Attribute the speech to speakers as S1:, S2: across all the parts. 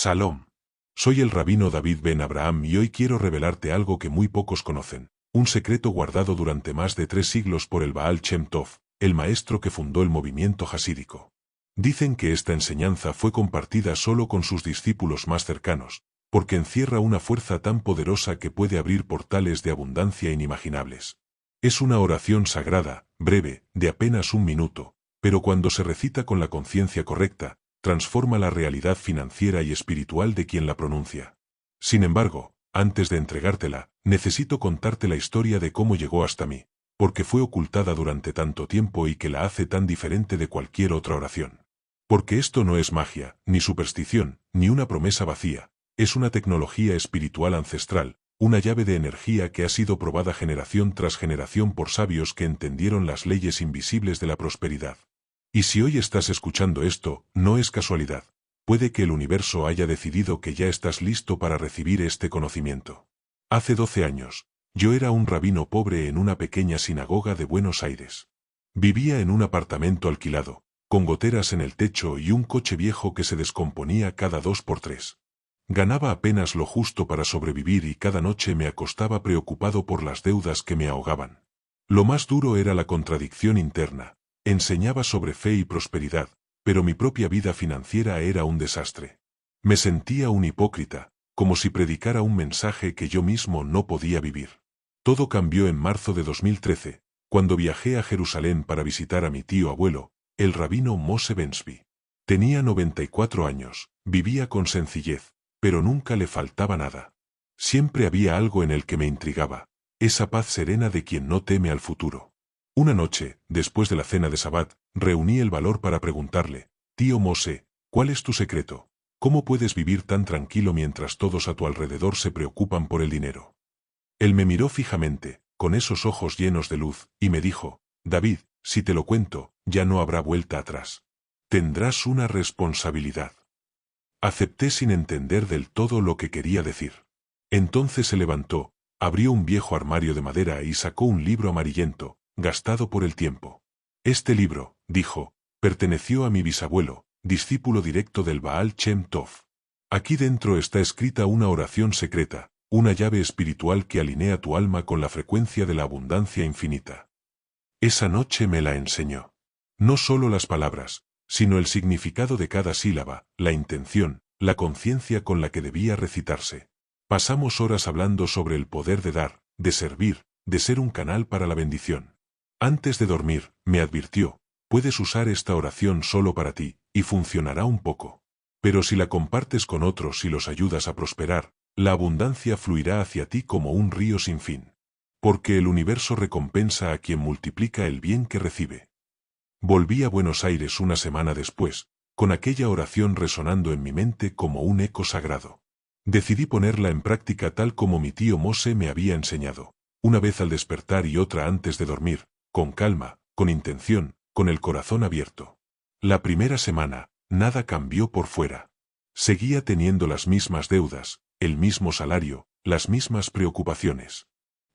S1: Salom. Soy el rabino David Ben Abraham y hoy quiero revelarte algo que muy pocos conocen, un secreto guardado durante más de 3 siglos por el Baal Shem Tov, el maestro que fundó el movimiento jasídico. Dicen que esta enseñanza fue compartida solo con sus discípulos más cercanos, porque encierra una fuerza tan poderosa que puede abrir portales de abundancia inimaginables. Es una oración sagrada, breve, de apenas 1 minuto, pero cuando se recita con la conciencia correcta, transforma la realidad financiera y espiritual de quien la pronuncia. Sin embargo, antes de entregártela, necesito contarte la historia de cómo llegó hasta mí, porque fue ocultada durante tanto tiempo y que la hace tan diferente de cualquier otra oración. Porque esto no es magia, ni superstición, ni una promesa vacía, es una tecnología espiritual ancestral, una llave de energía que ha sido probada generación tras generación por sabios que entendieron las leyes invisibles de la prosperidad. Y si hoy estás escuchando esto, no es casualidad. Puede que el universo haya decidido que ya estás listo para recibir este conocimiento. Hace 12 años, yo era un rabino pobre en una pequeña sinagoga de Buenos Aires. Vivía en un apartamento alquilado, con goteras en el techo y un coche viejo que se descomponía cada 2 por 3. Ganaba apenas lo justo para sobrevivir y cada noche me acostaba preocupado por las deudas que me ahogaban. Lo más duro era la contradicción interna. Enseñaba sobre fe y prosperidad, pero mi propia vida financiera era un desastre. Me sentía un hipócrita, como si predicara un mensaje que yo mismo no podía vivir. Todo cambió en marzo de 2013, cuando viajé a Jerusalén para visitar a mi tío abuelo, el rabino Moshe Bensby. Tenía 94 años, vivía con sencillez, pero nunca le faltaba nada. Siempre había algo en él que me intrigaba, esa paz serena de quien no teme al futuro. Una noche, después de la cena de Sabbat, reuní el valor para preguntarle: «Tío Moshe, ¿cuál es tu secreto? ¿Cómo puedes vivir tan tranquilo mientras todos a tu alrededor se preocupan por el dinero?» Él me miró fijamente, con esos ojos llenos de luz, y me dijo: «David, si te lo cuento, ya no habrá vuelta atrás. Tendrás una responsabilidad». Acepté sin entender del todo lo que quería decir. Entonces se levantó, abrió un viejo armario de madera y sacó un libro amarillento, gastado por el tiempo. «Este libro», dijo, «perteneció a mi bisabuelo, discípulo directo del Baal Shem Tov. Aquí dentro está escrita una oración secreta, una llave espiritual que alinea tu alma con la frecuencia de la abundancia infinita». Esa noche me la enseñó. No solo las palabras, sino el significado de cada sílaba, la intención, la conciencia con la que debía recitarse. Pasamos horas hablando sobre el poder de dar, de servir, de ser un canal para la bendición. Antes de dormir, me advirtió: «Puedes usar esta oración solo para ti, y funcionará un poco. Pero si la compartes con otros y los ayudas a prosperar, la abundancia fluirá hacia ti como un río sin fin. Porque el universo recompensa a quien multiplica el bien que recibe». Volví a Buenos Aires una semana después, con aquella oración resonando en mi mente como un eco sagrado. Decidí ponerla en práctica tal como mi tío Moshe me había enseñado, una vez al despertar y otra antes de dormir, con calma, con intención, con el corazón abierto. La primera semana, nada cambió por fuera. Seguía teniendo las mismas deudas, el mismo salario, las mismas preocupaciones.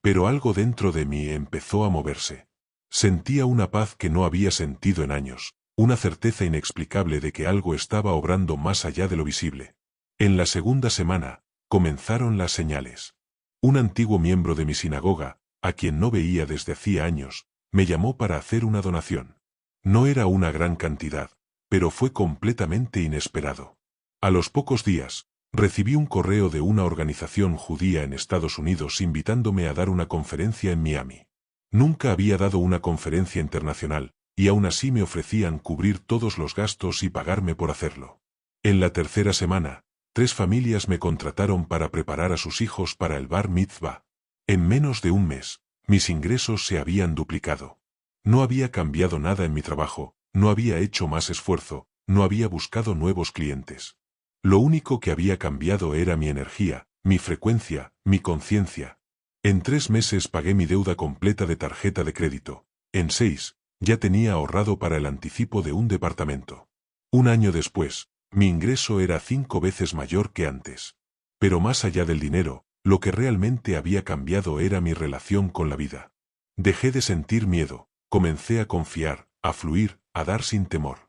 S1: Pero algo dentro de mí empezó a moverse. Sentía una paz que no había sentido en años, una certeza inexplicable de que algo estaba obrando más allá de lo visible. En la segunda semana, comenzaron las señales. Un antiguo miembro de mi sinagoga, a quien no veía desde hacía años, me llamó para hacer una donación. No era una gran cantidad, pero fue completamente inesperado. A los pocos días, recibí un correo de una organización judía en Estados Unidos invitándome a dar una conferencia en Miami. Nunca había dado una conferencia internacional, y aún así me ofrecían cubrir todos los gastos y pagarme por hacerlo. En la tercera semana, 3 familias me contrataron para preparar a sus hijos para el Bar Mitzvah. En menos de un mes, mis ingresos se habían duplicado. No había cambiado nada en mi trabajo, no había hecho más esfuerzo, no había buscado nuevos clientes. Lo único que había cambiado era mi energía, mi frecuencia, mi conciencia. En 3 meses pagué mi deuda completa de tarjeta de crédito. En 6, ya tenía ahorrado para el anticipo de un departamento. Un año después, mi ingreso era 5 veces mayor que antes. Pero más allá del dinero, lo que realmente había cambiado era mi relación con la vida. Dejé de sentir miedo, comencé a confiar, a fluir, a dar sin temor.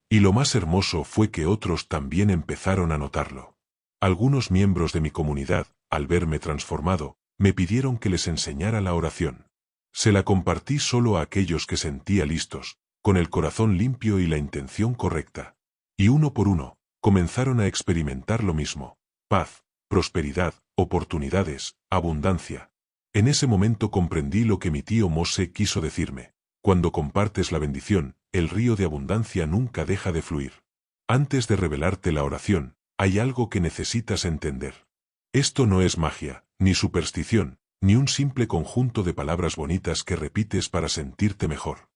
S1: Y lo más hermoso fue que otros también empezaron a notarlo. Algunos miembros de mi comunidad, al verme transformado, me pidieron que les enseñara la oración. Se la compartí solo a aquellos que sentía listos, con el corazón limpio y la intención correcta. Y uno por uno, comenzaron a experimentar lo mismo: paz, prosperidad, oportunidades, abundancia. En ese momento comprendí lo que mi tío Mose quiso decirme: cuando compartes la bendición, el río de abundancia nunca deja de fluir. Antes de revelarte la oración, hay algo que necesitas entender. Esto no es magia, ni superstición, ni un simple conjunto de palabras bonitas que repites para sentirte mejor.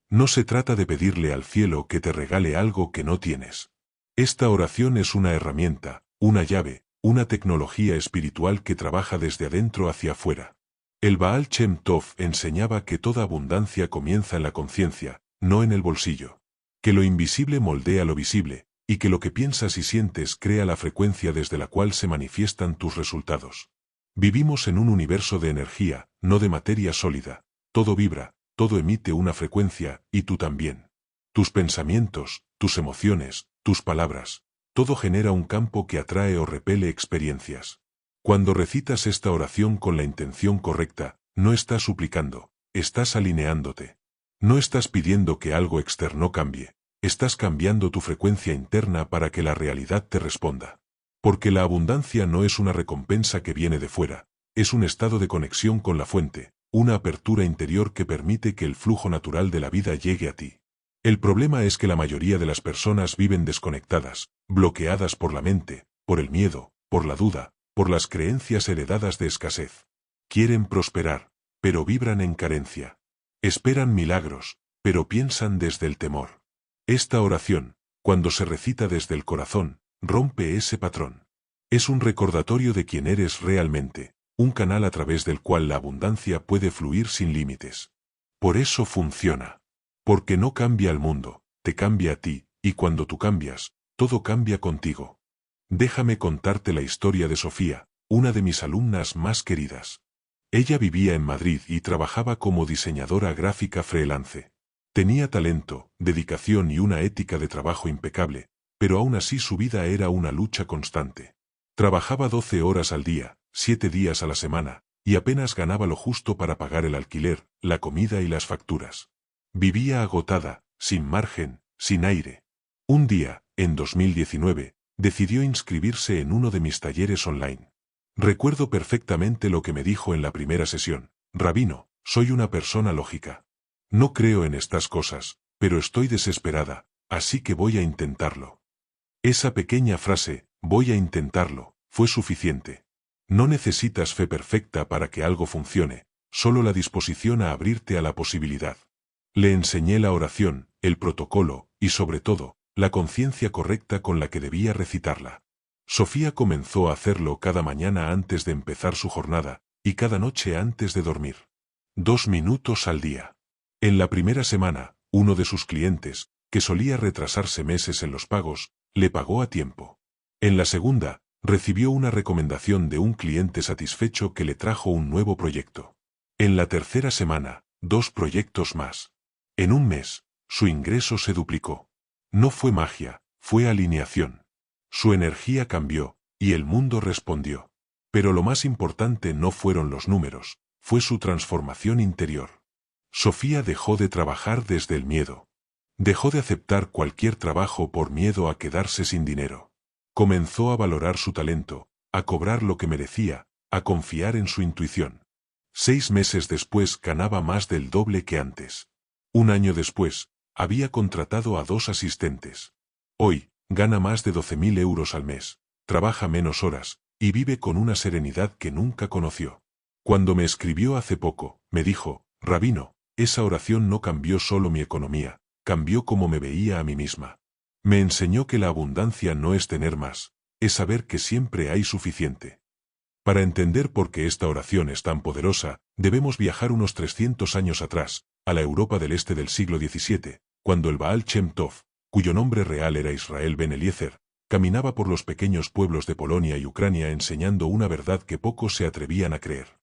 S1: No se trata de pedirle al cielo que te regale algo que no tienes. Esta oración es una herramienta, una llave, una tecnología espiritual que trabaja desde adentro hacia afuera. El Baal Shem Tov enseñaba que toda abundancia comienza en la conciencia, no en el bolsillo. Que lo invisible moldea lo visible, y que lo que piensas y sientes crea la frecuencia desde la cual se manifiestan tus resultados. Vivimos en un universo de energía, no de materia sólida. Todo vibra, todo emite una frecuencia, y tú también. Tus pensamientos, tus emociones, tus palabras, todo genera un campo que atrae o repele experiencias. Cuando recitas esta oración con la intención correcta, no estás suplicando, estás alineándote. No estás pidiendo que algo externo cambie, estás cambiando tu frecuencia interna para que la realidad te responda. Porque la abundancia no es una recompensa que viene de fuera, es un estado de conexión con la fuente, una apertura interior que permite que el flujo natural de la vida llegue a ti. El problema es que la mayoría de las personas viven desconectadas, bloqueadas por la mente, por el miedo, por la duda, por las creencias heredadas de escasez. Quieren prosperar, pero vibran en carencia. Esperan milagros, pero piensan desde el temor. Esta oración, cuando se recita desde el corazón, rompe ese patrón. Es un recordatorio de quién eres realmente, un canal a través del cual la abundancia puede fluir sin límites. Por eso funciona. Porque no cambia el mundo, te cambia a ti, y cuando tú cambias, todo cambia contigo. Déjame contarte la historia de Sofía, una de mis alumnas más queridas. Ella vivía en Madrid y trabajaba como diseñadora gráfica freelance. Tenía talento, dedicación y una ética de trabajo impecable, pero aún así su vida era una lucha constante. Trabajaba 12 horas al día, 7 días a la semana, y apenas ganaba lo justo para pagar el alquiler, la comida y las facturas. Vivía agotada, sin margen, sin aire. Un día, en 2019, decidió inscribirse en uno de mis talleres online. Recuerdo perfectamente lo que me dijo en la primera sesión: Rabino, soy una persona lógica. No creo en estas cosas, pero estoy desesperada, así que voy a intentarlo. Esa pequeña frase, voy a intentarlo, fue suficiente. No necesitas fe perfecta para que algo funcione, solo la disposición a abrirte a la posibilidad. Le enseñé la oración, el protocolo, y sobre todo, la conciencia correcta con la que debía recitarla. Sofía comenzó a hacerlo cada mañana antes de empezar su jornada, y cada noche antes de dormir. 2 minutos al día. En la primera semana, uno de sus clientes, que solía retrasarse meses en los pagos, le pagó a tiempo. En la segunda, recibió una recomendación de un cliente satisfecho que le trajo un nuevo proyecto. En la tercera semana, 2 proyectos más. En un mes, su ingreso se duplicó. No fue magia, fue alineación. Su energía cambió, y el mundo respondió. Pero lo más importante no fueron los números, fue su transformación interior. Sofía dejó de trabajar desde el miedo. Dejó de aceptar cualquier trabajo por miedo a quedarse sin dinero. Comenzó a valorar su talento, a cobrar lo que merecía, a confiar en su intuición. 6 meses después ganaba más del doble que antes. Un año después, había contratado a 2 asistentes. Hoy, gana más de 12.000 euros al mes, trabaja menos horas, y vive con una serenidad que nunca conoció. Cuando me escribió hace poco, me dijo: Rabino, esa oración no cambió solo mi economía, cambió cómo me veía a mí misma. Me enseñó que la abundancia no es tener más, es saber que siempre hay suficiente. Para entender por qué esta oración es tan poderosa, debemos viajar unos 300 años atrás, a la Europa del Este del siglo XVII, cuando el Baal Shem Tov, cuyo nombre real era Israel Ben Eliezer, caminaba por los pequeños pueblos de Polonia y Ucrania enseñando una verdad que pocos se atrevían a creer.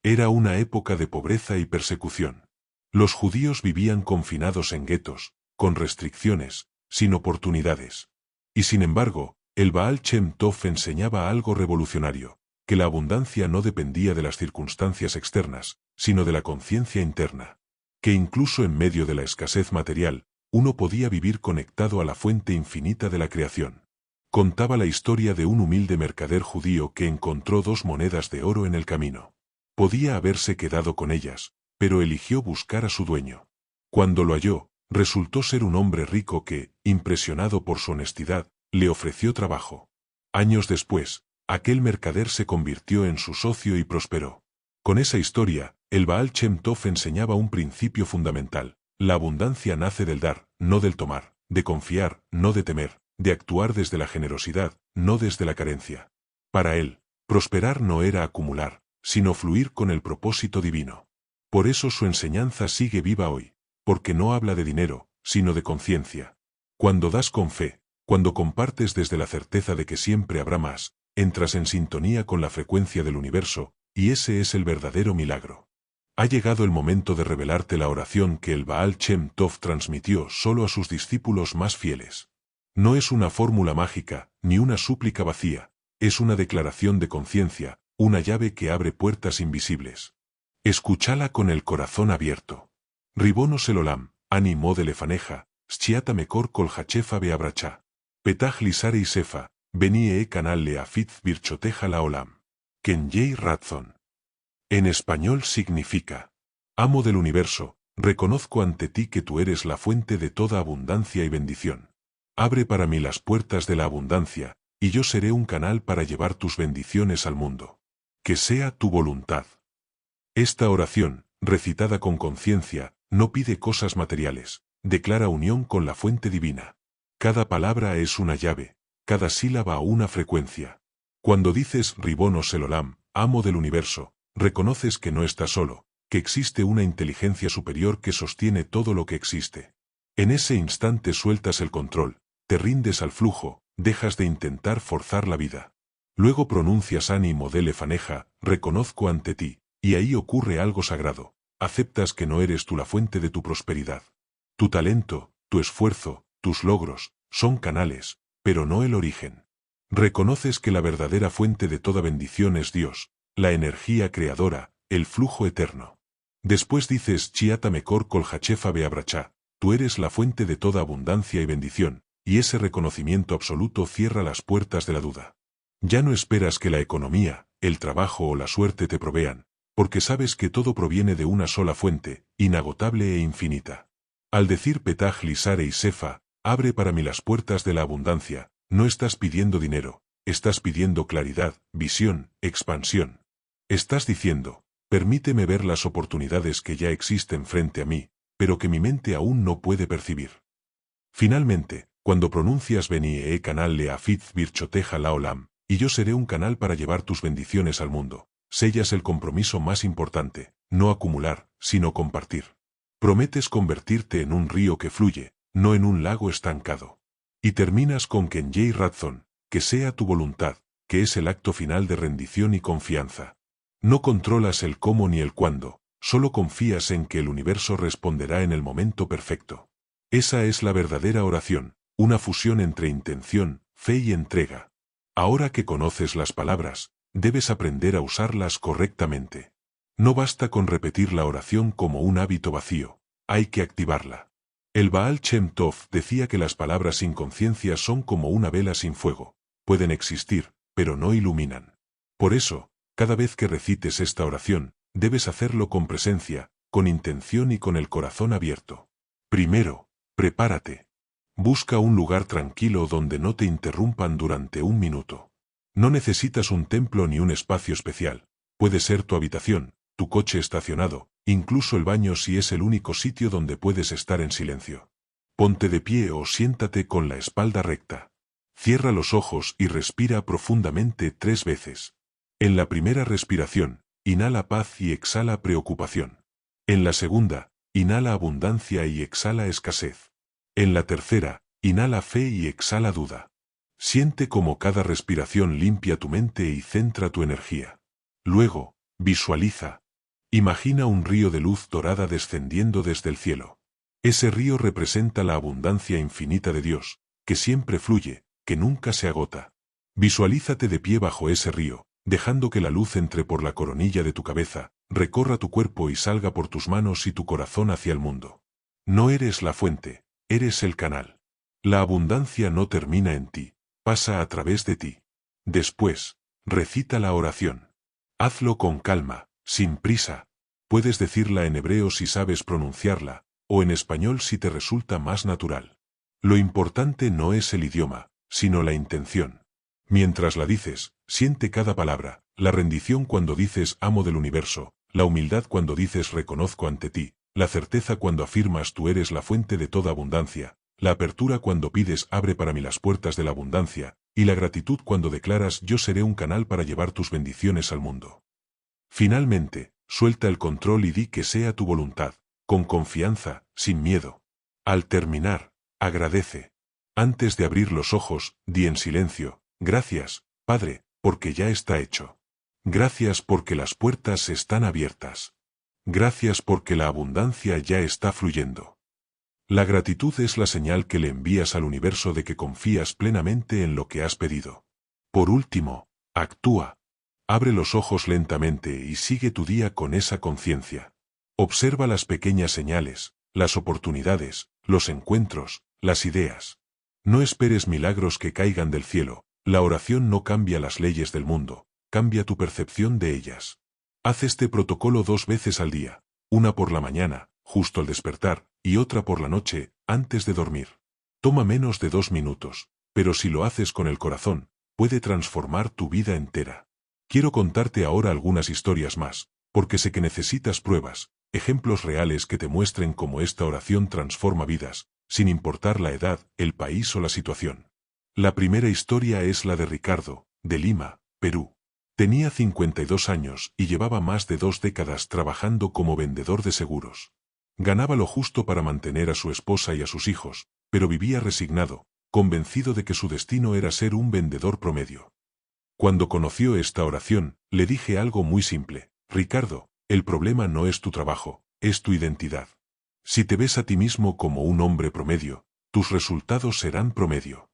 S1: Era una época de pobreza y persecución. Los judíos vivían confinados en guetos, con restricciones, sin oportunidades. Y sin embargo, El Baal Shem Tov enseñaba algo revolucionario, que la abundancia no dependía de las circunstancias externas, sino de la conciencia interna. Que incluso en medio de la escasez material, uno podía vivir conectado a la fuente infinita de la creación. Contaba la historia de un humilde mercader judío que encontró 2 monedas de oro en el camino. Podía haberse quedado con ellas, pero eligió buscar a su dueño. Cuando lo halló, resultó ser un hombre rico que, impresionado por su honestidad, le ofreció trabajo. Años después, aquel mercader se convirtió en su socio y prosperó. Con esa historia, el Baal Shem Tov enseñaba un principio fundamental: la abundancia nace del dar, no del tomar, de confiar, no de temer, de actuar desde la generosidad, no desde la carencia. Para él, prosperar no era acumular, sino fluir con el propósito divino. Por eso su enseñanza sigue viva hoy, porque no habla de dinero, sino de conciencia. Cuando das con fe, cuando compartes desde la certeza de que siempre habrá más, entras en sintonía con la frecuencia del universo, y ese es el verdadero milagro. Ha llegado el momento de revelarte la oración que el Baal Shem Tov transmitió solo a sus discípulos más fieles. No es una fórmula mágica, ni una súplica vacía, es una declaración de conciencia, una llave que abre puertas invisibles. Escúchala con el corazón abierto. Ribono Shel Olam, Ani Mo Lefaneja, Schiata Mekor Kol Hachefa Beabracha. Petach Lisare Sefa, Beni Canal Leafitz Birchoteja la Olam. Kenjei Ratzon. En español significa: Amo del universo, reconozco ante ti que tú eres la fuente de toda abundancia y bendición. Abre para mí las puertas de la abundancia, y yo seré un canal para llevar tus bendiciones al mundo. Que sea tu voluntad. Esta oración, recitada con conciencia, no pide cosas materiales, declara unión con la fuente divina. Cada palabra es una llave, cada sílaba una frecuencia. Cuando dices Ribono Shel Olam, amo del universo, reconoces que no estás solo, que existe una inteligencia superior que sostiene todo lo que existe. En ese instante sueltas el control, te rindes al flujo, dejas de intentar forzar la vida. Luego pronuncias Ani Mo Lefaneja, reconozco ante ti, y ahí ocurre algo sagrado. Aceptas que no eres tú la fuente de tu prosperidad. Tu talento, tu esfuerzo, tus logros, son canales, pero no el origen. Reconoces que la verdadera fuente de toda bendición es Dios, la energía creadora, el flujo eterno. Después dices Chiata Mekor Kol Hachefa Beabracha, tú eres la fuente de toda abundancia y bendición, y ese reconocimiento absoluto cierra las puertas de la duda. Ya no esperas que la economía, el trabajo o la suerte te provean, porque sabes que todo proviene de una sola fuente, inagotable e infinita. Al decir Petach Lisare Sefa, abre para mí las puertas de la abundancia, no estás pidiendo dinero, estás pidiendo claridad, visión, expansión. Estás diciendo, permíteme ver las oportunidades que ya existen frente a mí, pero que mi mente aún no puede percibir. Finalmente, cuando pronuncias Beni Canal Leafitz Birchoteja la Olam, y yo seré un canal para llevar tus bendiciones al mundo, sellas el compromiso más importante, no acumular, sino compartir. Prometes convertirte en un río que fluye, no en un lago estancado. Y terminas con Kenjei Ratzon, que sea tu voluntad, que es el acto final de rendición y confianza. No controlas el cómo ni el cuándo, solo confías en que el universo responderá en el momento perfecto. Esa es la verdadera oración, una fusión entre intención, fe y entrega. Ahora que conoces las palabras, debes aprender a usarlas correctamente. No basta con repetir la oración como un hábito vacío, hay que activarla. El Baal Shem Tov decía que las palabras sin conciencia son como una vela sin fuego, pueden existir, pero no iluminan. Por eso, cada vez que recites esta oración, debes hacerlo con presencia, con intención y con el corazón abierto. Primero, prepárate. Busca un lugar tranquilo donde no te interrumpan durante un minuto. No necesitas un templo ni un espacio especial, puede ser tu habitación, tu coche estacionado, incluso el baño si es el único sitio donde puedes estar en silencio. Ponte de pie o siéntate con la espalda recta. Cierra los ojos y respira profundamente 3 veces. En la primera respiración, inhala paz y exhala preocupación. En la segunda, inhala abundancia y exhala escasez. En la tercera, inhala fe y exhala duda. Siente cómo cada respiración limpia tu mente y centra tu energía. Luego, visualiza. Imagina un río de luz dorada descendiendo desde el cielo. Ese río representa la abundancia infinita de Dios, que siempre fluye, que nunca se agota. Visualízate de pie bajo ese río, dejando que la luz entre por la coronilla de tu cabeza, recorra tu cuerpo y salga por tus manos y tu corazón hacia el mundo. No eres la fuente, eres el canal. La abundancia no termina en ti, pasa a través de ti. Después, recita la oración. Hazlo con calma, sin prisa. Puedes decirla en hebreo si sabes pronunciarla, o en español si te resulta más natural. Lo importante no es el idioma, sino la intención. Mientras la dices, siente cada palabra, la rendición cuando dices amo del universo, la humildad cuando dices reconozco ante ti, la certeza cuando afirmas tú eres la fuente de toda abundancia, la apertura cuando pides abre para mí las puertas de la abundancia, y la gratitud cuando declaras yo seré un canal para llevar tus bendiciones al mundo. Finalmente, suelta el control y di que sea tu voluntad, con confianza, sin miedo. Al terminar, agradece. Antes de abrir los ojos, di en silencio, gracias, Padre, porque ya está hecho. Gracias porque las puertas están abiertas. Gracias porque la abundancia ya está fluyendo. La gratitud es la señal que le envías al universo de que confías plenamente en lo que has pedido. Por último, actúa. Abre los ojos lentamente y sigue tu día con esa conciencia. Observa las pequeñas señales, las oportunidades, los encuentros, las ideas. No esperes milagros que caigan del cielo, la oración no cambia las leyes del mundo, cambia tu percepción de ellas. Haz este protocolo 2 veces al día, una por la mañana, justo al despertar, y otra por la noche, antes de dormir. Toma menos de 2 minutos, pero si lo haces con el corazón, puede transformar tu vida entera. Quiero contarte ahora algunas historias más, porque sé que necesitas pruebas, ejemplos reales que te muestren cómo esta oración transforma vidas, sin importar la edad, el país o la situación. La primera historia es la de Ricardo, de Lima, Perú. Tenía 52 años y llevaba más de 2 décadas trabajando como vendedor de seguros. Ganaba lo justo para mantener a su esposa y a sus hijos, pero vivía resignado, convencido de que su destino era ser un vendedor promedio. Cuando conoció esta oración, le dije algo muy simple: Ricardo, el problema no es tu trabajo, es tu identidad. Si te ves a ti mismo como un hombre promedio, tus resultados serán promedio.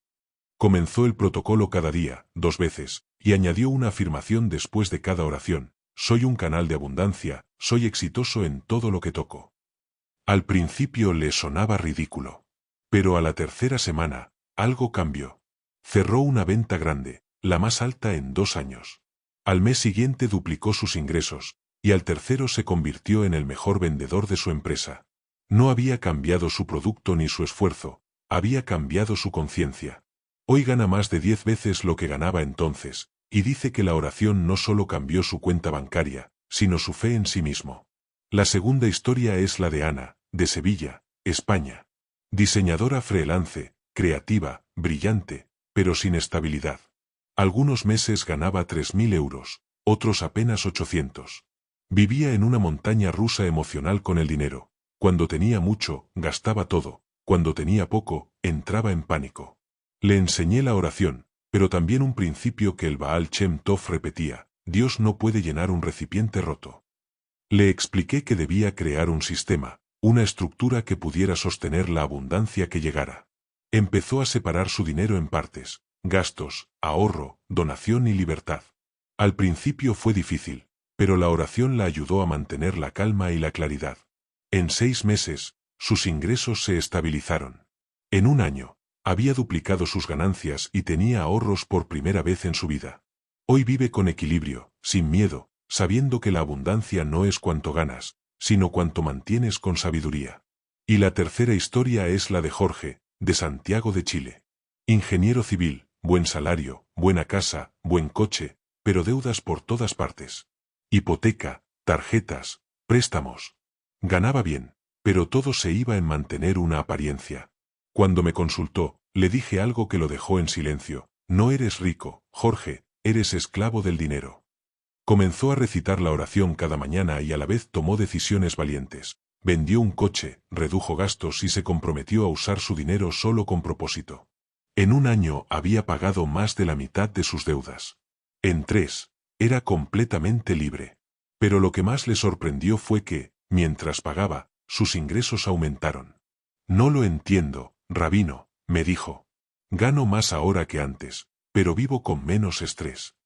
S1: Comenzó el protocolo cada día, 2 veces, y añadió una afirmación después de cada oración: soy un canal de abundancia, soy exitoso en todo lo que toco. Al principio le sonaba ridículo. Pero a la tercera semana, algo cambió. Cerró una venta grande, la más alta en 2 años. Al mes siguiente duplicó sus ingresos, y al tercero se convirtió en el mejor vendedor de su empresa. No había cambiado su producto ni su esfuerzo, había cambiado su conciencia. Hoy gana más de 10 veces lo que ganaba entonces, y dice que la oración no solo cambió su cuenta bancaria, sino su fe en sí mismo. La segunda historia es la de Ana, de Sevilla, España. Diseñadora freelance, creativa, brillante, pero sin estabilidad. Algunos meses ganaba 3.000 euros, otros apenas 800. Vivía en una montaña rusa emocional con el dinero. Cuando tenía mucho, gastaba todo. Cuando tenía poco, entraba en pánico. Le enseñé la oración, pero también un principio que el Baal Shem Tov repetía: Dios no puede llenar un recipiente roto. Le expliqué que debía crear un sistema, una estructura que pudiera sostener la abundancia que llegara. Empezó a separar su dinero en partes: gastos, ahorro, donación y libertad. Al principio fue difícil, pero la oración la ayudó a mantener la calma y la claridad. En 6 meses, sus ingresos se estabilizaron. En 1 año, había duplicado sus ganancias y tenía ahorros por primera vez en su vida. Hoy vive con equilibrio, sin miedo, sabiendo que la abundancia no es cuanto ganas, sino cuanto mantienes con sabiduría. Y la tercera historia es la de Jorge, de Santiago de Chile. Ingeniero civil, buen salario, buena casa, buen coche, pero deudas por todas partes. Hipoteca, tarjetas, préstamos. Ganaba bien, pero todo se iba en mantener una apariencia. Cuando me consultó, le dije algo que lo dejó en silencio: no eres rico, Jorge, eres esclavo del dinero. Comenzó a recitar la oración cada mañana y a la vez tomó decisiones valientes. Vendió un coche, redujo gastos y se comprometió a usar su dinero solo con propósito. En 1 año había pagado más de la mitad de sus deudas. En 3, era completamente libre. Pero lo que más le sorprendió fue que, mientras pagaba, sus ingresos aumentaron. No lo entiendo, rabino, me dijo. Gano más ahora que antes, pero vivo con menos estrés.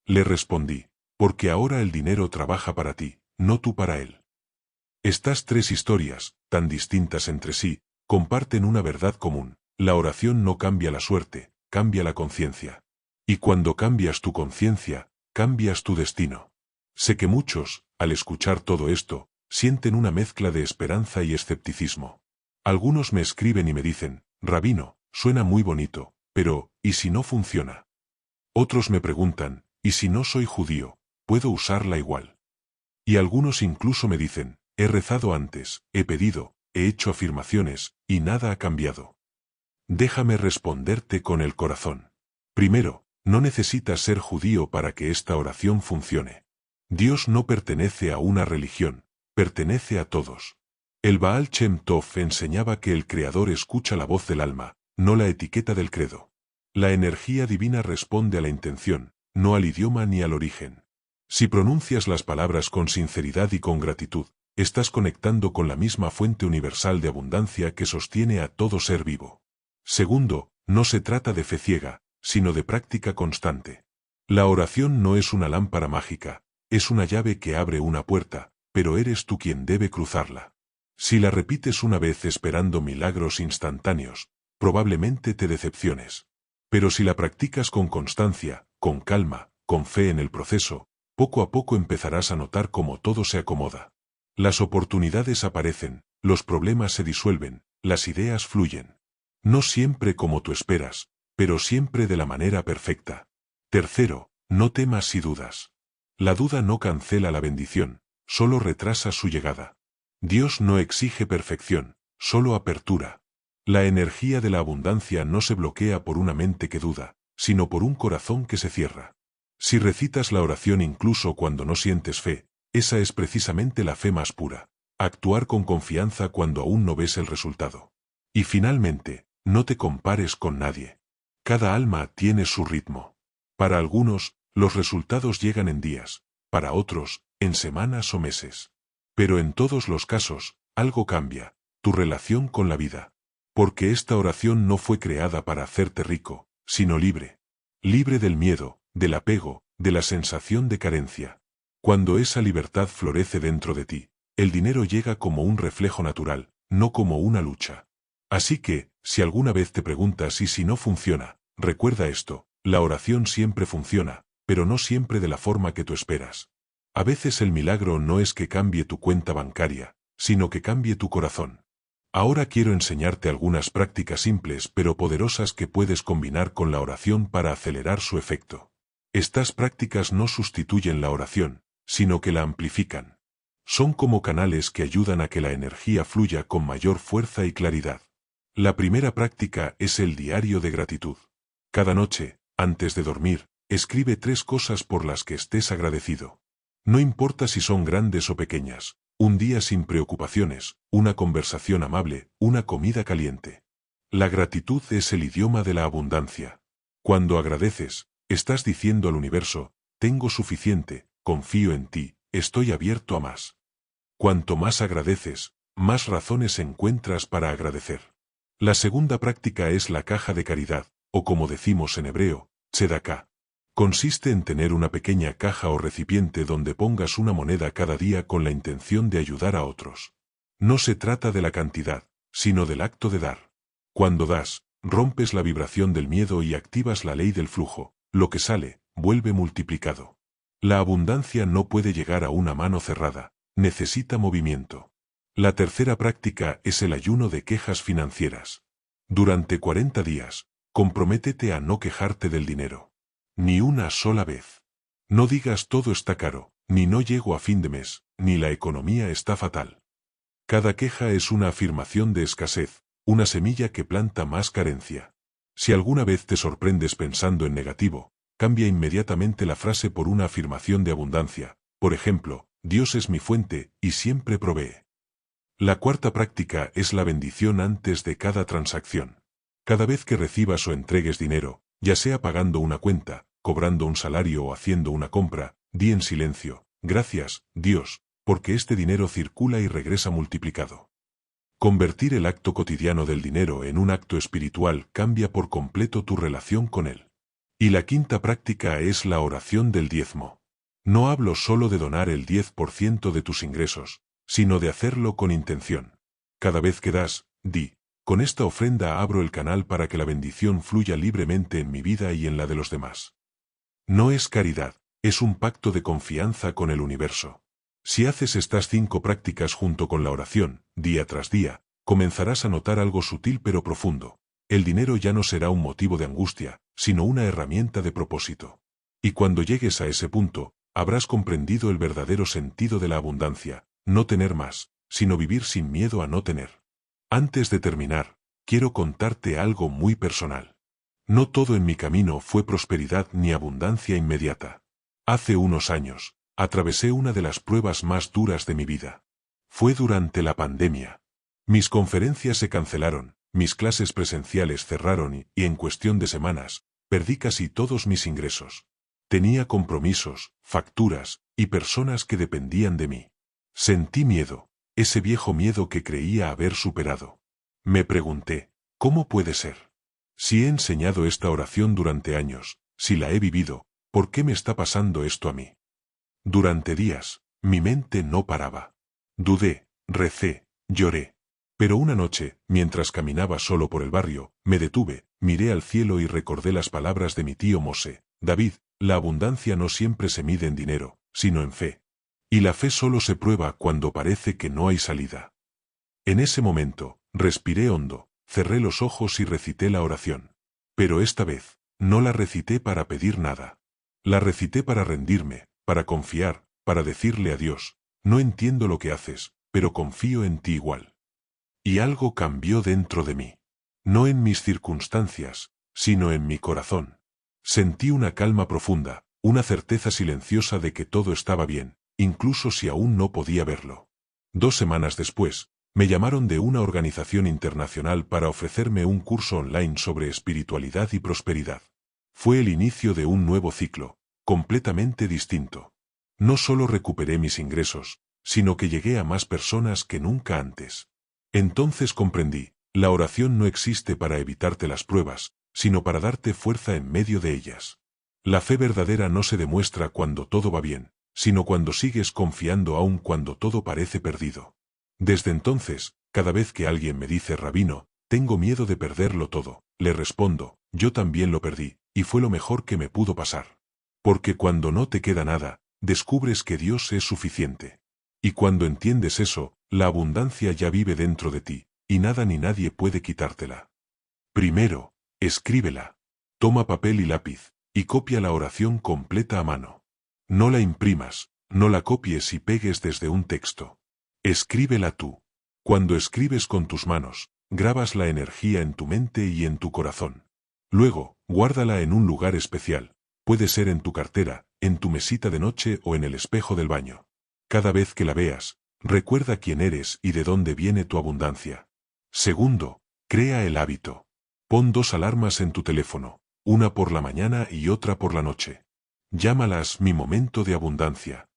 S1: Le respondí, porque ahora el dinero trabaja para ti, no tú para él. Estas tres historias, tan distintas entre sí, comparten una verdad común: la oración no cambia la suerte, cambia la conciencia. Y cuando cambias tu conciencia, cambias tu destino. Sé que muchos, al escuchar todo esto, sienten una mezcla de esperanza y escepticismo. Algunos me escriben y me dicen: Rabino, suena muy bonito, pero, ¿y si no funciona? Otros me preguntan: ¿y si no soy judío, puedo usarla igual? Y algunos incluso me dicen: he rezado antes, he pedido, he hecho afirmaciones, y nada ha cambiado. Déjame responderte con el corazón. Primero, no necesitas ser judío para que esta oración funcione. Dios no pertenece a una religión, pertenece a todos. El Baal Shem Tov enseñaba que el Creador escucha la voz del alma, no la etiqueta del credo. La energía divina responde a la intención, no al idioma ni al origen. Si pronuncias las palabras con sinceridad y con gratitud, estás conectando con la misma fuente universal de abundancia que sostiene a todo ser vivo. Segundo, no se trata de fe ciega, sino de práctica constante. La oración no es una lámpara mágica, es una llave que abre una puerta, pero eres tú quien debe cruzarla. Si la repites una vez esperando milagros instantáneos, probablemente te decepciones. Pero si la practicas con constancia, con calma, con fe en el proceso, poco a poco empezarás a notar cómo todo se acomoda. Las oportunidades aparecen, los problemas se disuelven, las ideas fluyen. No siempre como tú esperas, pero siempre de la manera perfecta. Tercero, no temas si dudas. La duda no cancela la bendición, solo retrasa su llegada. Dios no exige perfección, solo apertura. La energía de la abundancia no se bloquea por una mente que duda, sino por un corazón que se cierra. Si recitas la oración incluso cuando no sientes fe, esa es precisamente la fe más pura. Actuar con confianza cuando aún no ves el resultado. Y finalmente, no te compares con nadie. Cada alma tiene su ritmo. Para algunos, los resultados llegan en días, para otros, en semanas o meses. Pero en todos los casos, algo cambia, tu relación con la vida. Porque esta oración no fue creada para hacerte rico, sino libre. Libre del miedo, del apego, de la sensación de carencia. Cuando esa libertad florece dentro de ti, el dinero llega como un reflejo natural, no como una lucha. Así que, si alguna vez te preguntas ¿y si no funciona? Recuerda esto: la oración siempre funciona, pero no siempre de la forma que tú esperas. A veces el milagro no es que cambie tu cuenta bancaria, sino que cambie tu corazón. Ahora quiero enseñarte algunas prácticas simples pero poderosas que puedes combinar con la oración para acelerar su efecto. Estas prácticas no sustituyen la oración, sino que la amplifican. Son como canales que ayudan a que la energía fluya con mayor fuerza y claridad. La primera práctica es el diario de gratitud. Cada noche, antes de dormir, escribe 3 cosas por las que estés agradecido. No importa si son grandes o pequeñas: un día sin preocupaciones, una conversación amable, una comida caliente. La gratitud es el idioma de la abundancia. Cuando agradeces, estás diciendo al universo: tengo suficiente, confío en ti, estoy abierto a más. Cuanto más agradeces, más razones encuentras para agradecer. La segunda práctica es la caja de caridad, o como decimos en hebreo, tzedaká. Consiste en tener una pequeña caja o recipiente donde pongas una moneda cada día con la intención de ayudar a otros. No se trata de la cantidad, sino del acto de dar. Cuando das, rompes la vibración del miedo y activas la ley del flujo: lo que sale, vuelve multiplicado. La abundancia no puede llegar a una mano cerrada, necesita movimiento. La tercera práctica es el ayuno de quejas financieras. Durante 40 días, comprométete a no quejarte del dinero. Ni una sola vez. No digas todo está caro, ni no llego a fin de mes, ni la economía está fatal. Cada queja es una afirmación de escasez, una semilla que planta más carencia. Si alguna vez te sorprendes pensando en negativo, cambia inmediatamente la frase por una afirmación de abundancia. Por ejemplo: Dios es mi fuente, y siempre provee. La cuarta práctica es la bendición antes de cada transacción. Cada vez que recibas o entregues dinero, ya sea pagando una cuenta, cobrando un salario o haciendo una compra, di en silencio: gracias, Dios, porque este dinero circula y regresa multiplicado. Convertir el acto cotidiano del dinero en un acto espiritual cambia por completo tu relación con él. Y la quinta práctica es la oración del diezmo. No hablo solo de donar el 10% de tus ingresos, sino de hacerlo con intención. Cada vez que das, di, con esta ofrenda abro el canal para que la bendición fluya libremente en mi vida y en la de los demás. No es caridad, es un pacto de confianza con el universo. Si haces estas 5 prácticas junto con la oración, día tras día, comenzarás a notar algo sutil pero profundo. El dinero ya no será un motivo de angustia, sino una herramienta de propósito. Y cuando llegues a ese punto, habrás comprendido el verdadero sentido de la abundancia, no tener más, sino vivir sin miedo a no tener. Antes de terminar, quiero contarte algo muy personal. No todo en mi camino fue prosperidad ni abundancia inmediata. Hace unos años, atravesé una de las pruebas más duras de mi vida. Fue durante la pandemia. Mis conferencias se cancelaron, mis clases presenciales cerraron y en cuestión de semanas, perdí casi todos mis ingresos. Tenía compromisos, facturas y personas que dependían de mí. Sentí miedo, ese viejo miedo que creía haber superado. Me pregunté, ¿cómo puede ser? Si he enseñado esta oración durante años, si la he vivido, ¿por qué me está pasando esto a mí? Durante días, mi mente no paraba. Dudé, recé, lloré. Pero una noche, mientras caminaba solo por el barrio, me detuve, miré al cielo y recordé las palabras de mi tío Mose. David, la abundancia no siempre se mide en dinero, sino en fe. Y la fe solo se prueba cuando parece que no hay salida. En ese momento, respiré hondo, cerré los ojos y recité la oración. Pero esta vez, no la recité para pedir nada. La recité para rendirme, para confiar, para decirle a Dios, no entiendo lo que haces, pero confío en ti igual. Y algo cambió dentro de mí. No en mis circunstancias, sino en mi corazón. Sentí una calma profunda, una certeza silenciosa de que todo estaba bien, incluso si aún no podía verlo. 2 semanas después, me llamaron de una organización internacional para ofrecerme un curso online sobre espiritualidad y prosperidad. Fue el inicio de un nuevo ciclo, completamente distinto. No solo recuperé mis ingresos, sino que llegué a más personas que nunca antes. Entonces comprendí, la oración no existe para evitarte las pruebas, sino para darte fuerza en medio de ellas. La fe verdadera no se demuestra cuando todo va bien, sino cuando sigues confiando aun cuando todo parece perdido. Desde entonces, cada vez que alguien me dice rabino, tengo miedo de perderlo todo, le respondo, yo también lo perdí, y fue lo mejor que me pudo pasar. Porque cuando no te queda nada, descubres que Dios es suficiente. Y cuando entiendes eso, la abundancia ya vive dentro de ti, y nada ni nadie puede quitártela. Primero, escríbela. Toma papel y lápiz, y copia la oración completa a mano. No la imprimas, no la copies y pegues desde un texto. Escríbela tú. Cuando escribes con tus manos, grabas la energía en tu mente y en tu corazón. Luego, guárdala en un lugar especial. Puede ser en tu cartera, en tu mesita de noche o en el espejo del baño. Cada vez que la veas, recuerda quién eres y de dónde viene tu abundancia. Segundo, crea el hábito. Pon 2 alarmas en tu teléfono, una por la mañana y otra por la noche. Llámalas mi momento de abundancia.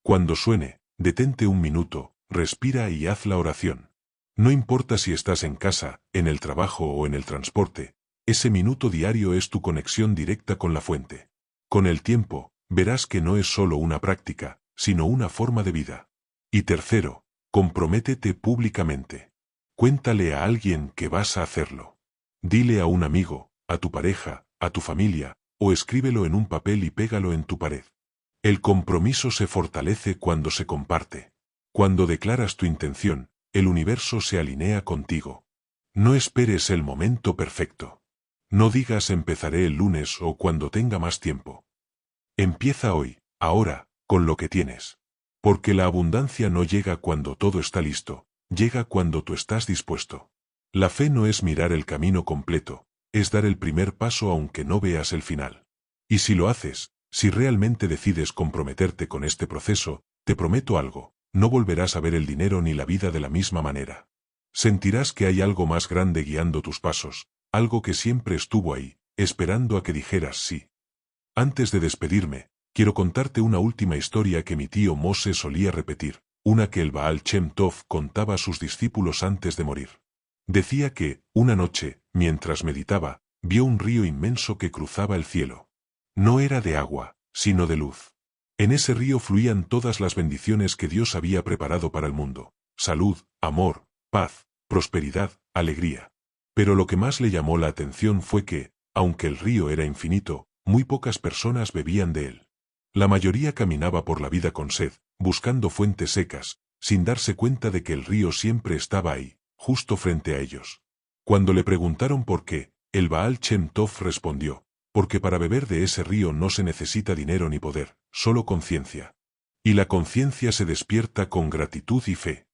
S1: Cuando suene, detente un minuto, respira y haz la oración. No importa si estás en casa, en el trabajo o en el transporte, ese minuto diario es tu conexión directa con la fuente. Con el tiempo, verás que no es solo una práctica, sino una forma de vida. Y tercero, comprométete públicamente. Cuéntale a alguien que vas a hacerlo. Dile a un amigo, a tu pareja, a tu familia, o escríbelo en un papel y pégalo en tu pared. El compromiso se fortalece cuando se comparte. Cuando declaras tu intención, el universo se alinea contigo. No esperes el momento perfecto. No digas empezaré el lunes o cuando tenga más tiempo. Empieza hoy, ahora, con lo que tienes. Porque la abundancia no llega cuando todo está listo, llega cuando tú estás dispuesto. La fe no es mirar el camino completo, es dar el primer paso aunque no veas el final. Y si lo haces, si realmente decides comprometerte con este proceso, te prometo algo, no volverás a ver el dinero ni la vida de la misma manera. Sentirás que hay algo más grande guiando tus pasos, algo que siempre estuvo ahí, esperando a que dijeras sí. Antes de despedirme, quiero contarte una última historia que mi tío Mose solía repetir. una que el Baal Shem Tov contaba a sus discípulos antes de morir. Decía que, una noche, mientras meditaba, vio un río inmenso que cruzaba el cielo. No era de agua, sino de luz. En ese río fluían todas las bendiciones que Dios había preparado para el mundo: salud, amor, paz, prosperidad, alegría. Pero lo que más le llamó la atención fue que, aunque el río era infinito, muy pocas personas bebían de él. La mayoría caminaba por la vida con sed, buscando fuentes secas, sin darse cuenta de que el río siempre estaba ahí, justo frente a ellos. Cuando le preguntaron por qué, el Baal Shem Tov respondió: porque para beber de ese río no se necesita dinero ni poder, solo conciencia. Y la conciencia se despierta con gratitud y fe.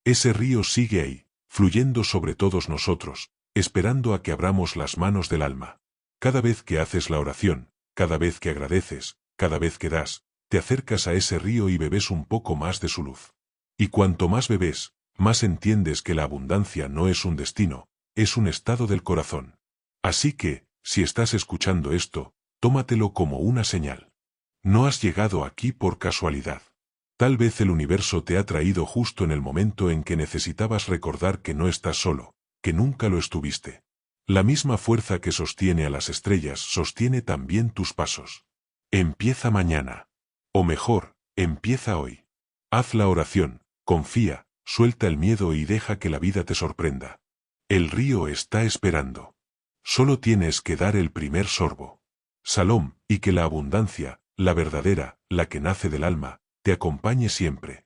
S1: Ese río sigue ahí, fluyendo sobre todos nosotros, esperando a que abramos las manos del alma. Cada vez que haces la oración, cada vez que agradeces, cada vez que das, te acercas a ese río y bebes un poco más de su luz. Y cuanto más bebes, más entiendes que la abundancia no es un destino, es un estado del corazón. Así que, si estás escuchando esto, tómatelo como una señal. No has llegado aquí por casualidad. Tal vez el universo te ha traído justo en el momento en que necesitabas recordar que no estás solo, que nunca lo estuviste. La misma fuerza que sostiene a las estrellas sostiene también tus pasos. Empieza mañana. O mejor, empieza hoy. Haz la oración, confía, suelta el miedo y deja que la vida te sorprenda. El río está esperando. Solo tienes que dar el primer sorbo. Salom, y que la abundancia, la verdadera, la que nace del alma, te acompañe siempre.